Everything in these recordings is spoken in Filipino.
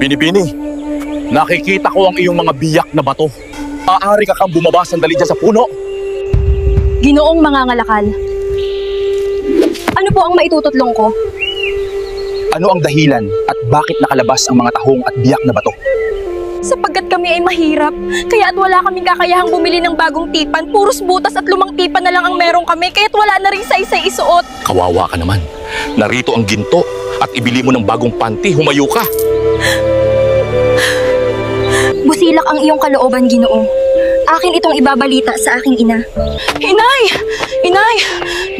Binibini, nakikita ko ang iyong mga biyak na bato. Maaari ka kang bumaba sandali dyan sa puno. Ginoong mangangalakal, ano po ang maitututlong ko? Ano ang dahilan at bakit nakalabas ang mga tahong at biyak na bato? Sapagkat kami ay mahirap, kaya at wala kaming kakayahang bumili ng bagong tipan. Puros butas at lumang tipan na lang ang meron kami, kaya't wala na rin isa-isa'y isuot. Kawawa ka naman. Narito ang ginto at ibili mo ng bagong panty. Humayo ka. Busilak ang iyong kalooban, Ginoo. Akin itong ibabalita sa aking ina. Inay! Inay!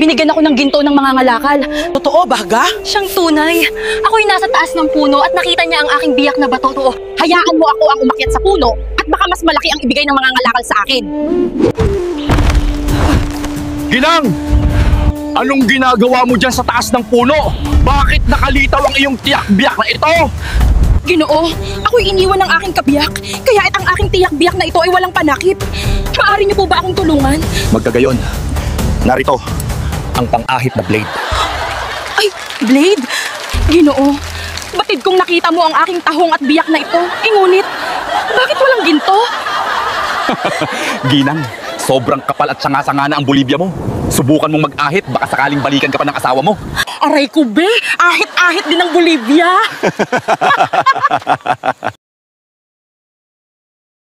Binigyan ako ng ginto ng mga ngalakal. Totoo, Baga? Siyang tunay. Ako'y nasa taas ng puno at nakita niya ang aking biyak na bato. Hayaan mo ako ang umakyat sa puno at baka mas malaki ang ibigay ng mga ngalakal sa akin. Ginang! Anong ginagawa mo dyan sa taas ng puno? Bakit nakalitaw ang iyong tiyak-biyak na ito? Ginoo, ako'y iniwan ng aking kabiyak, kaya ang aking tiyak-biyak na ito ay walang panakip. Maaari niyo po ba akong tulungan? Magkagayon, narito ang pang-ahit na blade. Ay, blade? Ginoo, batid kong nakita mo ang aking tahong at biyak na ito. Ngunit, bakit walang ginto? Ginang, sobrang kapal at sanga-sanga na ang Bolivia mo. Subukan mong mag-ahit, baka sakaling balikan ka pa ng asawa mo. Aray ko be, ahit-ahit din ang Bolivia.